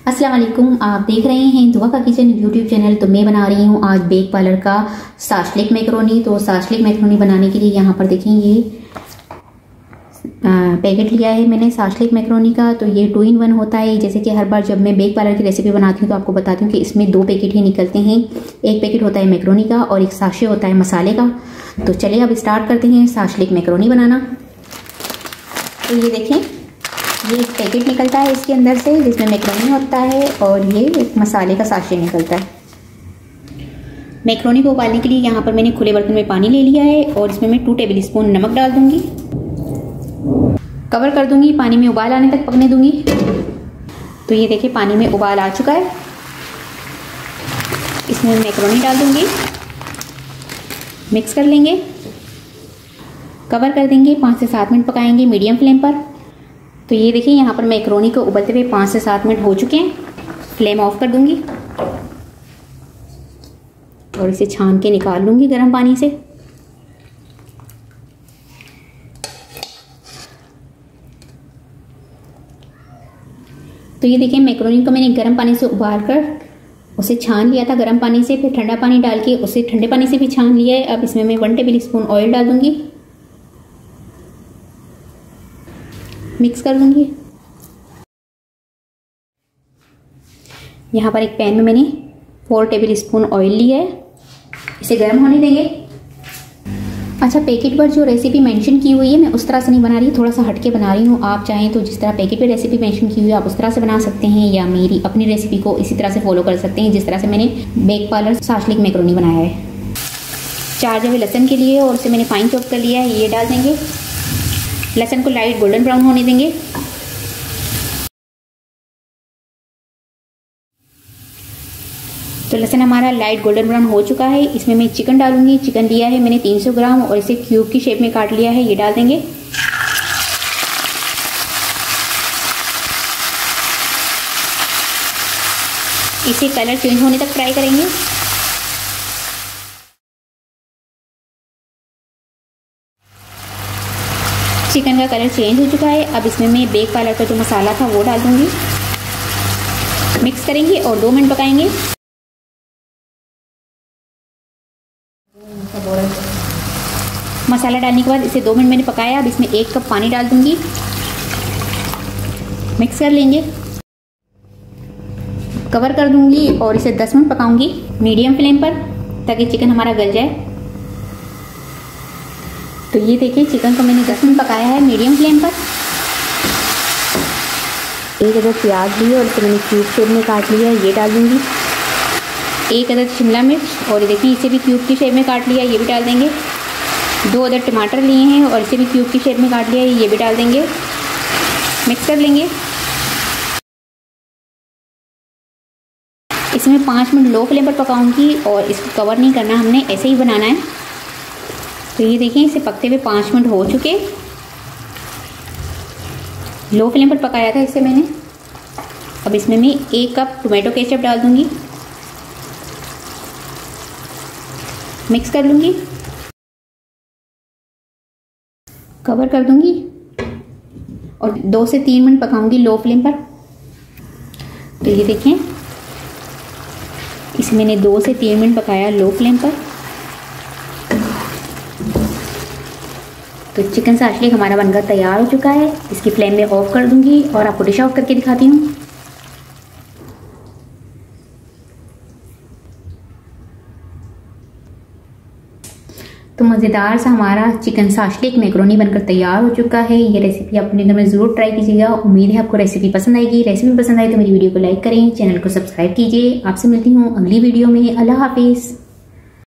अस्सलाम वालेकुम। आप देख रहे हैं दुआ का किचन यूट्यूब चैनल। तो मैं बना रही हूँ आज बेक पार्लर का साशलिक मैक्रोनी। तो साशलिक मैक्रोनी बनाने के लिए यहाँ पर देखें ये पैकेट लिया है मैंने साशलिक मैक्रोनी का। तो ये 2 in 1 होता है। जैसे कि हर बार जब मैं बेक पार्लर की रेसिपी बनाती हूँ तो आपको बताती हूँ कि इसमें 2 पैकेट ही निकलते हैं। एक पैकेट होता है मैक्रोनी का और एक साशे होता है मसाले का। तो चलिए अब स्टार्ट करते हैं साशलिक मैक्रोनी बनाना। तो ये देखें ये एक पैकेट निकलता है इसके अंदर से जिसमें मैक्रोनी होता है और ये एक मसाले का साशे निकलता है। मैक्रोनी को उबालने के लिए यहाँ पर मैंने खुले बर्तन में पानी ले लिया है और इसमें मैं 2 टेबल स्पून नमक डाल दूंगी। कवर कर दूंगी, पानी में उबाल आने तक पकने दूंगी। तो ये देखिए पानी में उबाल आ चुका है। इसमें मैक्रोनी डाल दूंगी, मिक्स कर लेंगे, कवर कर देंगे, 5 से 7 मिनट पकाएंगे मीडियम फ्लेम पर। तो ये देखिए यहाँ पर मैक्रोनी को उबलते हुए 5 से 7 मिनट हो चुके हैं। फ्लेम ऑफ कर दूंगी और इसे छान के निकाल लूंगी गर्म पानी से। तो ये देखिए मैक्रोनी को मैंने गर्म पानी से उबाल कर उसे छान लिया था गर्म पानी से, फिर ठंडा पानी डाल के उसे ठंडे पानी से भी छान लिया है। अब इसमें मैं 1 टेबल स्पून ऑयल डाल दूंगी, मिक्स कर दूंगी। यहाँ पर एक पैन में मैंने 4 टेबल स्पून ऑयल लिया है, इसे गर्म होने देंगे। अच्छा, पैकेट पर जो रेसिपी मेंशन की हुई है मैं उस तरह से नहीं बना रही, थोड़ा सा हटके बना रही हूँ। आप चाहें तो जिस तरह पैकेट पे रेसिपी मेंशन की हुई है आप उस तरह से बना सकते हैं, या मेरी अपनी रेसिपी को इसी तरह से फॉलो कर सकते हैं जिस तरह से मैंने बेक पार्लर साशलिक मैक्रोनी बनाया है। 4 जवे लहसुन के लिए और उसे मैंने फाइन चॉप कर लिया है, ये डाल देंगे। लहसुन को लाइट गोल्डन ब्राउन होने देंगे। तो लहसुन हमारा लाइट गोल्डन ब्राउन हो चुका है। इसमें मैं चिकन डालूंगी। चिकन लिया है मैंने 300 ग्राम और इसे क्यूब की शेप में काट लिया है, ये डाल देंगे। इसे कलर चेंज होने तक फ्राई करेंगे। चिकन का कलर चेंज हो चुका है। अब इसमें मैं बेक पार्लर का जो मसाला था वो डाल दूंगी, मिक्स करेंगे और 2 मिनट पकाएंगे। मसाला डालने के बाद इसे 2 मिनट मैंने पकाया। अब इसमें 1 कप पानी डाल दूंगी, मिक्स कर लेंगे, कवर कर दूंगी और इसे 10 मिनट पकाऊंगी मीडियम फ्लेम पर ताकि चिकन हमारा गल जाए। तो ये देखिए चिकन को मैंने 10 मिनट पकाया है मीडियम फ्लेम पर। 1 अदद प्याज ली और इसे मैंने क्यूब शेप में काट लिया है, ये डाल दूंगी। 1 अदद शिमला मिर्च और देखिए इसे भी क्यूब की शेप में काट लिया है, ये भी डाल देंगे। 2 अदद टमाटर लिए हैं और इसे भी क्यूब की शेप में काट लिया है, ये भी डाल देंगे। मिक्स कर लेंगे। इसमें 5 मिनट लो फ्लेम पर पकाऊंगी और इसको कवर नहीं करना, हमने ऐसे ही बनाना है। तो ये देखिए इसे पकते हुए 5 मिनट हो चुके। लो फ्लेम पर पकाया था इसे मैंने। अब इसमें मैं 1 कप टोमेटो केचप डाल दूंगी, मिक्स कर लूंगी, कवर कर दूंगी और 2 से 3 मिनट पकाऊंगी लो फ्लेम पर। तो ये देखें इसे मैंने 2 से 3 मिनट पकाया लो फ्लेम पर। तो चिकन साशलिक हमारा बनकर तैयार हो चुका है। इसकी फ्लेम में ऑफ कर दूंगी और आपको डिश ऑफ करके दिखाती हूँ। तो मज़ेदार सा हमारा चिकन साशलिक मैक्रोनी बनकर तैयार हो चुका है। ये रेसिपी आप अपने घर में ज़रूर ट्राई कीजिएगा। उम्मीद है आपको रेसिपी पसंद आएगी। रेसिपी पसंद आए तो मेरी वीडियो को लाइक करें, चैनल को सब्सक्राइब कीजिए। आपसे मिलती हूँ अगली वीडियो में। अल्लाह हाफिज़।